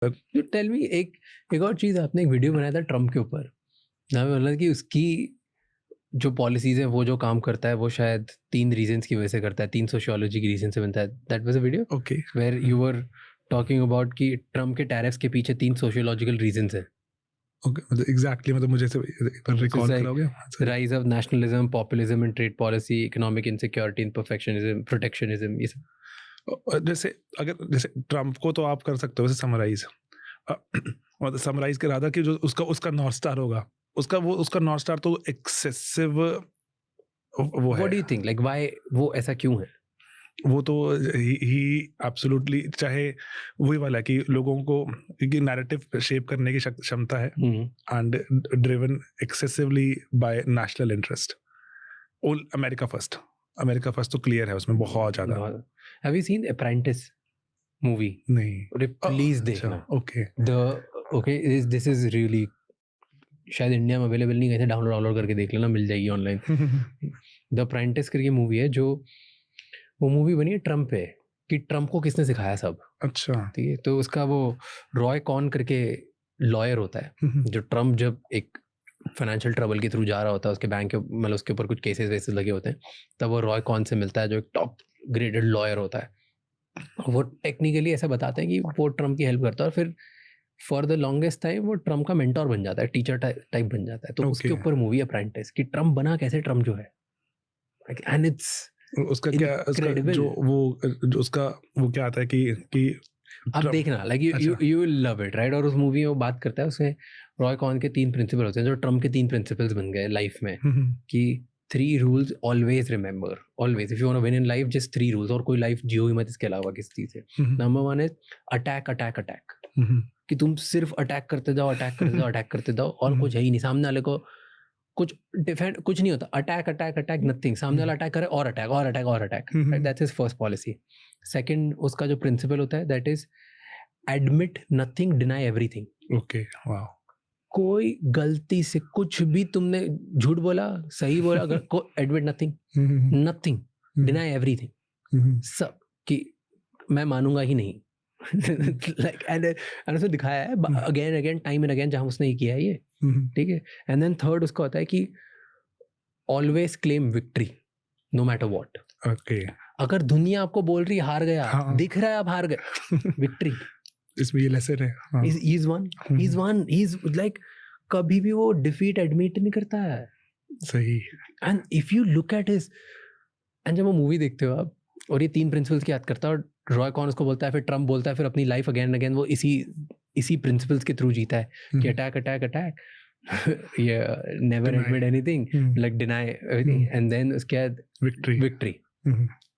तो tell me एक और चीज़, आपने एक वीडियो बनाया था ट्रम्प के ऊपर, जहाँ पे बोला कि उसकी जो पॉलिसीज़ हैं वो जो काम करता है वो शायद 3 रीज़न्स की वजह से करता है, 3 सोशियोलॉजी की रीज़न से बनता है। That was a video okay. Where you were talking about कि ट्रम्प के टैरिफ्स के पीछे 3 सोशियोलॉजिकल रीज़न्स हैं। ओके, मतलब एग्जैक्टली, मतलब मुझे से एक बार रिकॉल कराओगे? Rise of nationalism, populism in trade policy, economic insecurity, imperfectionism, protectionism, ये सब। जैसे ट्रम्प को तो आप कर सकते हो वैसे समराइज, और समराइज के रहा था कि जो उसका नॉर्थ स्टार होगा, उसका नॉर्थ स्टार तो एक्सेसिव वो है। What do you think, like why वो ऐसा क्यों है? वो तो ही एब्सोल्युटली, चाहे वही वाला है कि लोगों को कि नैरेटिव शेप करने की क्षमता है, and driven excessively by national interest. All America first तो क्लियर है उसमें बहुत ज्यादा। Have you seen Apprentice movie? नहीं, अरे प्लीज देखना। Okay. Okay, this is really, शायद इंडिया में अवेलेबल नहीं, कहीं से डाउनलोड करके देख लेना, मिल जाएगी ऑनलाइन। द अप्रेंटिस करके मूवी है, जो वो मूवी बनी है ट्रम्प पे, कि ट्रम्प को किसने सिखाया सब। अच्छा। ठीक है, तो उसका वो रॉय कॉन करके लॉयर होता है, जो ट्रम्प जब एक फाइनेंशियल ट्रबल के थ्रू जा रहा होता है, उसके बैंक के मतलब उसके ऊपर कुछ केसेस वेसेस लगे होते हैं, तब वो रॉय कॉन से मिलता है, जो एक टॉप ग्रेडेड लॉयर होता है। वो टेक्निकली ऐसा बताते हैं कि वो ट्रम्प की हेल्प करता है, और फिर फॉर द लॉन्गेस्ट टाइम वो ट्रम्प का मेंटोर बन जाता है, टीचर टाइप बन जाता है। तो उसके ऊपर मूवी अप्रेंटिस, कि ट्रम्प बना कैसे ट्रम्प जो है, एंड इट्स उसका क्या, उसका जो उसका वो क्या आता है कि आप देखना, like you will love it, right. और उस मूवी में वो बात करता है, उसमें रॉय कॉन के 3 प्रिंसिपल होते हैं, जो ट्रम्प के 3 प्रिंसिपल्स बन गए लाइफ में, कि 3 rules always remember, always if you want to win in life, just 3 rules, और कोई लाइफ जियो ही मत इसके अलावा किसी चीज से। Number 1 is attack attack attack, कि तुम सिर्फ अटैक करते जाओ, अटैक करते जाओ, अटैक करते जाओ, और कुछ है ही नहीं, सामने वाले को कुछ डिफेंड कुछ नहीं होता, अटैक अटैक अटैक नथिंग, सामने वाला अटैक करे और अटैक और अटैक और attack, right. That's his first policy. Second उसका जो प्रिंसिपल होता है, that is admit nothing, deny everything. Okay, wow. कोई गलती से कुछ भी तुमने झूठ बोला, सही बोला, अगर को admit nothing, nothing, deny everything, सब, कि मैं मानूंगा ही नहीं। लाइक एंड उसने दिखाया है again again, time and again, जहां उसने ये किया है ये, ठीक है। एंड देन थर्ड उसका होता है कि always claim victory no matter what. Okay, अगर दुनिया आपको बोल रही हार गया, दिख रहा है आप हार गए, विक्ट्री, इसमें ये लेसन है। he's won, he's like, कभी भी वो डिफीट एडमिट नहीं करता है। सही। And if you look at his, and जब वो मूवी देखते हो आप, और ये 3 प्रिंसिपल्स की याद करता है, और रॉय कॉन उसको बोलता है, फिर ट्रम्प बोलता है, फिर अपनी लाइफ अगेन अगेन वो इसी प्रिंसिपल्स के थ्रू जीता है, कि अटैक अटैक अटैक, ये never admit anything, like deny everything, and then उसके बाद विक्ट्री,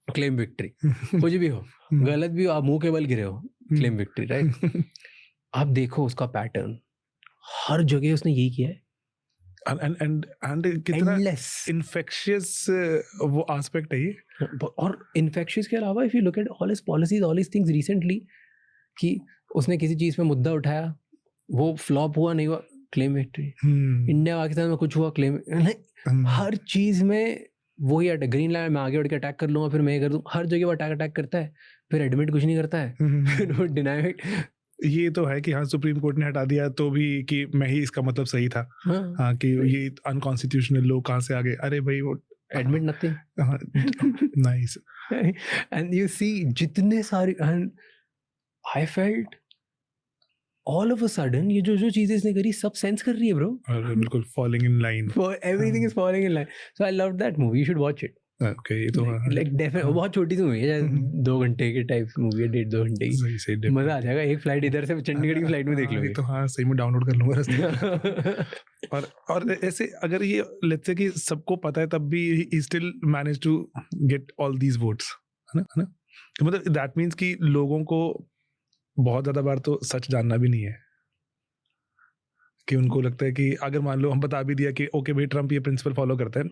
क्लेम विक्ट्री। कुछ भी हो, गलत भी हो, आप मुंह के बल गिरे हो, क्लेम विक्ट्री, राइट। आप देखो उसका पैटर्न, हर जगह उसने यही किया है, एंड कितना इन्फेक्शियस वो एस्पेक्ट है ये। और इन्फेक्शियस के अलावा if you look at all his policies, all his things recently, कि उसने किसी चीज पे मुद्दा उठाया, वो फ्लॉप हुआ नहीं हुआ, क्लेम विक्ट्री। इंडिया पाकिस्तान में कुछ हुआ, क्लेम, हर चीज में वही अटैक, ग्रीन लाइन में आगे बढ़ के अटैक कर लूंगा, फिर मैं कर दूं, हर जगह वो अटैक करता है, फिर एडमिट कुछ नहीं करता है, फिर वो डिनाई। ये तो है कि हाँ, सुप्रीम कोर्ट ने हटा दिया तो भी कि मैं ही इसका मतलब सही था, हाँ कि ये अनकॉन्स्टिट्यूशनल लोग कहाँ से आ गए, अरे भाई वो admit nothing, nice. And you see जितने सारे, and I felt all of a sudden ये जो चीजें इसने करी सब सेंस कर रही है ब्रो, बिल्कुल following in line, everything is following in line. So I love that movie, you should watch it. Okay, ये तो लाइक डेफिनेटली बहुत छोटी सी मूवी है, 2 घंटे की टाइप मूवी है, 1.5-2 घंटे की, मजा आ जाएगा। एक फ्लाइट इधर से चंडीगढ़ की फ्लाइट में देख लोगे। तो हाँ, सही में डाउनलोड कर लूंगा रास्ते। और ऐसे अगर ये लेट्स से कि सबको पता है तब भी he still manage to get all these votes, है ना? मतलब दैट मींस कि लोगों को बहुत ज्यादा बार तो सच जानना भी नहीं है, कि उनको लगता है कि अगर मान लो हम बता भी दिया कि ओके भाई ट्रम्प ये प्रिंसिपल फॉलो करता है,